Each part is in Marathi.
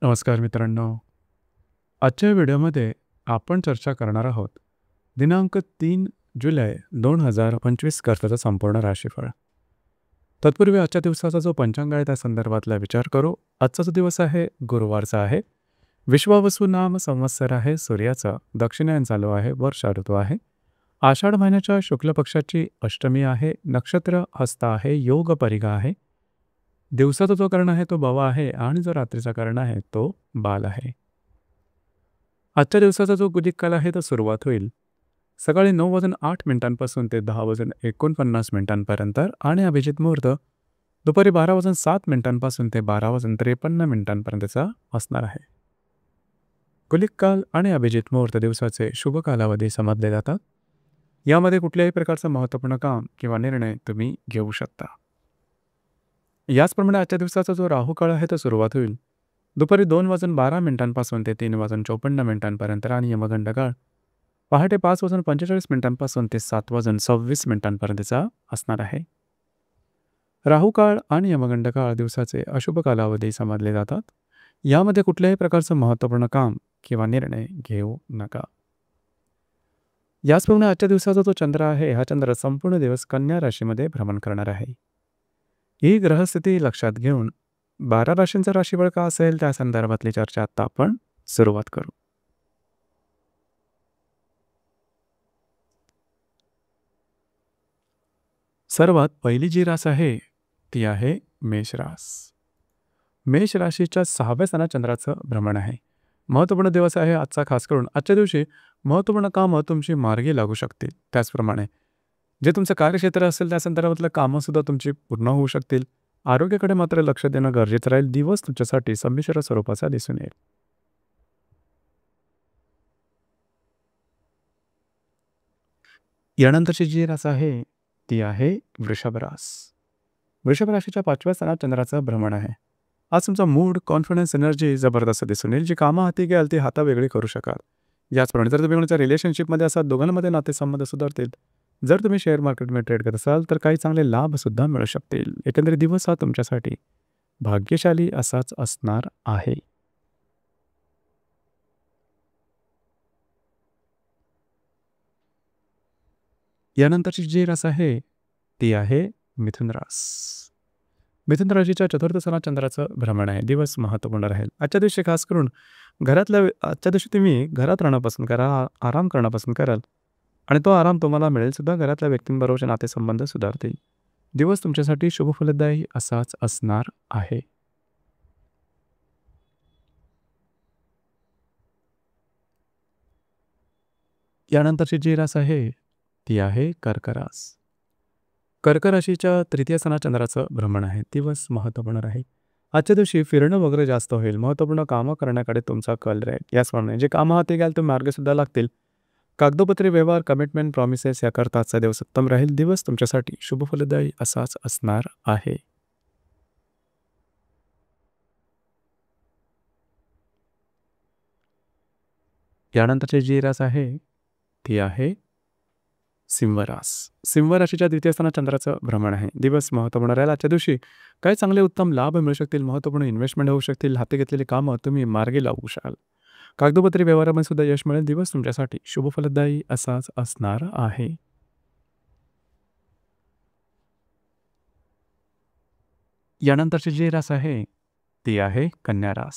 नमस्कार मित्रांनो. आजच्या व्हिडिओमध्ये आपण चर्चा करणार आहोत दिनांक 3 जुलै 2025 करताचं संपूर्ण राशीफळ. तत्पूर्वी आजच्या दिवसाचा जो पंचांग आहे त्या संदर्भातला विचार करू. आजचा जो दिवस आहे गुरुवारचा आहे. विश्वावसु नाम संवत्सर आहे. सूर्याचा दक्षिणायन चालू आहे. वर्षा ऋतू आहे. आषाढ महिन्याच्या शुक्ल पक्षाची अष्टमी आहे. नक्षत्र हस्त आहे. योग परिगा आहे. दिवसाचा जो कर्ण आहे तो बवा आहे आणि जो रात्रीचा कर्ण आहे तो बाल आहे. आजच्या दिवसाचा जो गुलिक काल आहे तो सुरुवात होईल सकाळी 9:08 ते 10:49 आणि अभिजित मुहूर्त दुपारी 12:07 ते 12:53 असणार आहे. गुलिक काल आणि अभिजित मुहूर्त दिवसाचे शुभ कालावधी समजले जातात. यामध्ये कुठल्याही प्रकारचं महत्त्वपूर्ण काम किंवा निर्णय तुम्ही घेऊ शकता. याचप्रमाणे आजच्या दिवसाचा जो राहू काळ आहे तो सुरुवात होईल दुपारी 2:12 ते 3:54 आणि यमगंड काळ पहाटे 5:45 ते 7:26 असणार आहे. राहू काळ आणि यमगंड काळ दिवसाचे अशुभ कालावधी समजले जातात. यामध्ये कुठल्याही प्रकारचं महत्त्वपूर्ण काम किंवा निर्णय घेऊ नका. याचप्रमाणे आजच्या दिवसाचा जो चंद्र आहे हा चंद्र संपूर्ण दिवस कन्या राशीमध्ये भ्रमण करणार आहे. ही ग्रहस्थिती लक्षात घेऊन 12 राशींचा राशीफळ का असेल त्या संदर्भातली चर्चा आता आपण सुरुवात करू. सर्वात पहिली जी रास आहे ती आहे मेष रास. मेष राशीच्या 6व्या स्थानात चंद्राचं भ्रमण आहे. महत्त्वपूर्ण दिवस आहे आजचा. खास करून आजच्या दिवशी महत्त्वपूर्ण कामं तुमची मार्गी लागू शकतील. त्याचप्रमाणे जे तुमचं कार्यक्षेत्र असेल त्या संदर्भातलं कामंसुद्धा तुमची पूर्ण होऊ शकतील. आरोग्याकडे मात्र लक्ष देणं गरजेचं राहील. दिवस तुमच्यासाठी संमिश्र स्वरूपाचा दिसून येईल. यानंतरची जी रास आहे ती आहे वृषभ रास. वृषभ राशीच्या 5व्या स्थानात चंद्राचं भ्रमण आहे. आज तुमचा मूड, कॉन्फिडन्स, एनर्जी जबरदस्त दिसून येईल. जी कामं हाती घ्याल ती हातावेगळी करू शकाल. याचप्रमाणे जर तुम्ही कोणाच्या रिलेशनशिपमध्ये असाल दोघांमध्ये नातेसंबंध सुधारतील. जर तुम्ही शेअर मार्केटमध्ये ट्रेड करत असाल तर काही चांगले लाभसुद्धा मिळू शकतील. एकंदरीत दिवस हा तुमच्यासाठी भाग्यशाली असाच असणार आहे. यानंतरची जी रास आहे ती आहे मिथुन रास. मिथुन राशीच्या 4थ्या स्थानात चंद्राचं भ्रमण आहे. दिवस महत्त्वपूर्ण राहील. आजच्या दिवशी खास करून आजच्या दिवशी तुम्ही घरात राहणं पसंत करा, आराम करणं पसंत कराल आणि तो आराम तुम्हाला मिळेल सुद्धा. घरातल्या व्यक्तींबरोबरचे नातेसंबंध सुधारतील. दिवस तुमच्यासाठी शुभफलदायी असाच असणार आहे. यानंतरची जी रास आहे ती आहे कर्क रास. कर्क राशीच्या 3य स्थानात चंद्राचं भ्रमण आहे. दिवस महत्त्वपूर्ण राहील. आजच्या दिवशी फिरणं वगैरे जास्त होईल. महत्त्वपूर्ण कामं करण्याकडे तुमचा कल राहील. याचप्रमाणे जे कामं हाती घ्याल ते मार्गसुद्धा लागतील. कागदोपत्री व्यवहार, कमिटमेंट, प्रॉमिसेस याकरता आजचा दिवस उत्तम राहील. दिवस तुमच्यासाठी शुभफलदायी असाच असणार आहे. यानंतरची जी रास आहे ती आहे सिंह रास. सिंह राशीच्या 2य स्थानात चंद्राचं भ्रमण आहे. दिवस महत्त्वपूर्ण राहील. आजच्या दिवशी काही चांगले उत्तम लाभ मिळू शकतील. महत्त्वपूर्ण इन्व्हेस्टमेंट होऊ शकतील. हाती घेतलेली कामं तुम्ही मार्गी लावू शकाल. कागदोपत्री व्यवहारामध्ये सुद्धा यश मिळेल. दिवस तुमच्यासाठी शुभफलदायी असाच असणार आहे. यानंतरची जी रास आहे ती आहे कन्या रास.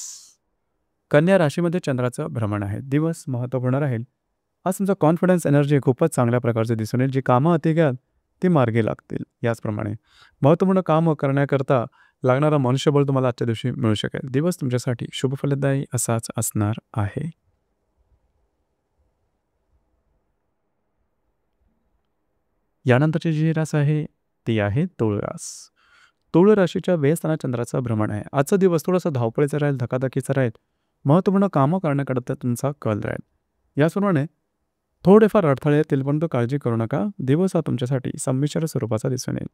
कन्या राशीमध्ये चंद्राचं भ्रमण आहे. दिवस महत्त्वपूर्ण राहील. आज तुमचा कॉन्फिडन्स, एनर्जी खूपच चांगल्या प्रकारचे दिसून येईल. जी कामं हाती घ्याल ती मार्गी लागतील. याचप्रमाणे महत्त्वपूर्ण कामं करण्याकरता लागणारं मनुष्यबळ तुम्हाला आजच्या दिवशी मिळू शकेल. दिवस तुमच्यासाठी शुभफलदायी असाच असणार आहे. यानंतरची जी रास आहे ती आहे तुळ रास. तुळ राशीच्या 2व्या स्थानात चंद्राचं भ्रमण आहे. आजचा दिवस थोडासा धावपळीचा राहील, धकाधकीचा राहील. महत्त्वपूर्ण कामं करण्याकडे तुमचा कल राहील. याचप्रमाणे थोडेफार अडथळे येतील परंतु काळजी करू नका. दिवस हा तुमच्यासाठी संमिश्र स्वरूपाचा दिसून येईल.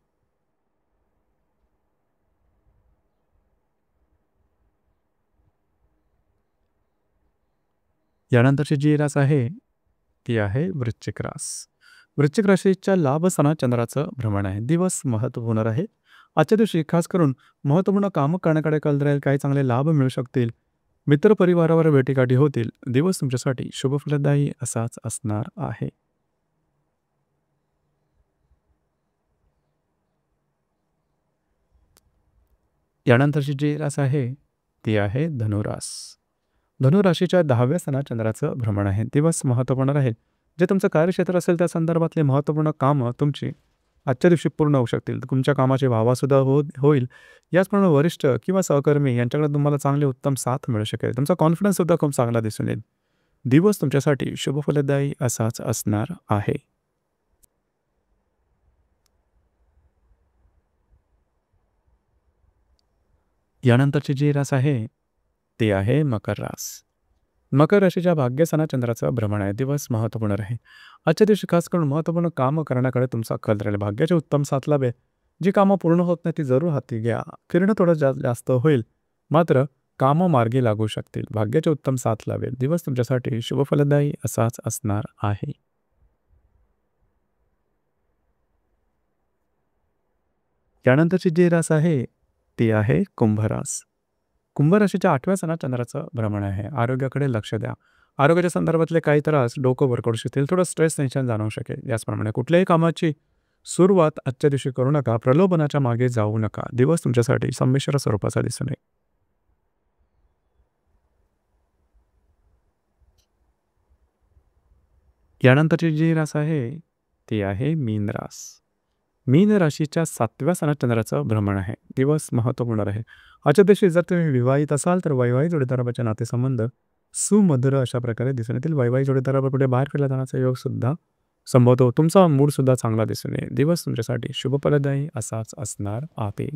यानंतरची जी रास आहे ती आहे वृश्चिक रास. वृश्चिक राशीच्या लाभ स्थानात चंद्राचं भ्रमण आहे. दिवस महत्त्वपूर्ण आहे. आजच्या दिवशी खास करून महत्त्वपूर्ण कामं करण्याकडे कल राहील. काही चांगले लाभ मिळू शकतील. मित्रपरिवारावर भेटीगाठी होतील. दिवस तुमच्यासाठी शुभफलदायी असाच असणार आहे. यानंतरची जी रास आहे, ती आहे धनुरास. धनुराशीच्या 10व्या स्थानात चंद्राचं भ्रमण आहे. दिवस महत्त्वपूर्ण राहील. जे तुमचं कार्यक्षेत्र असेल त्या संदर्भातले महत्त्वपूर्ण कामं तुमची आजच्या दिवशी पूर्ण होऊ शकतील. तुमच्या कामाची वाहवासुद्धा होईल. याचप्रमाणे वरिष्ठ किंवा सहकर्मी यांच्याकडे तुम्हाला चांगली उत्तम साथ मिळू शकेल. तुमचा कॉन्फिडन्ससुद्धा खूप चांगला दिसून येईल. दिवस तुमच्यासाठी शुभफलदायी असाच असणार आहे. यानंतरची जी रास आहे, ती आहे मकर रास. मकर राशीच्या भाग्यस्थानात चंद्राचं भ्रमण आहे. दिवस महत्त्वपूर्ण राहील. आजच्या दिवशी खास करून महत्त्वपूर्ण कामं करण्याकडे तुमचा कल राहील. भाग्याची उत्तम साथ लाभेल. जी कामं पूर्ण होत नाही ती जरूर हाती घ्या. फिरणं थोडं जास्त होईल, मात्र कामं मार्गी लागू शकतील. भाग्याची उत्तम साथ लाभेल. दिवस तुमच्यासाठी शुभफलदायी असाच असणार आहे. त्यानंतरची जी रास आहे, ती आहे कुंभरास. कुंभ राशीच्या 8व्या स्थानात चंद्राचं भ्रमण आहे. आरोग्याकडे लक्ष द्या. आरोग्याच्या संदर्भातले काही त्रास, डोकं वर करू शकतील. थोडं स्ट्रेस, टेन्शन जाणवू शकेल. याचप्रमाणे कुठल्याही कामाची सुरुवात आजच्या दिवशी करू नका. प्रलोभनाच्या मागे जाऊ नका. दिवस तुमच्यासाठी संमिश्र स्वरूपाचा दिसून येईल. यानंतरची जी रास आहे, ती आहे मीन रास. मीन राशीच्या 7व्या स्थानात चंद्राचं भ्रमण आहे. दिवस महत्त्वपूर्ण आहे. आजच्या दिवशी जर तुम्ही विवाहित असाल तर वैवाहिक जोडीदाराचे नातेसंबंध सुमधुर अशा प्रकारे दिसून येतील. वैवाहिक जोडीदाराबरोबर पुढे बाहेर फिरला जाण्याचा योग सुद्धा संभवतो. तुमचा मूड सुद्धा चांगला दिसून येईल. दिवस तुमच्यासाठी शुभफलदायी असाच असणार आहे.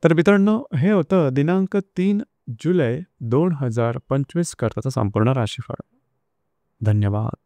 तर मित्रांनो, हे होतं दिनांक 3 जुलै 2025 करताचं संपूर्ण राशीफळ. धन्यवाद.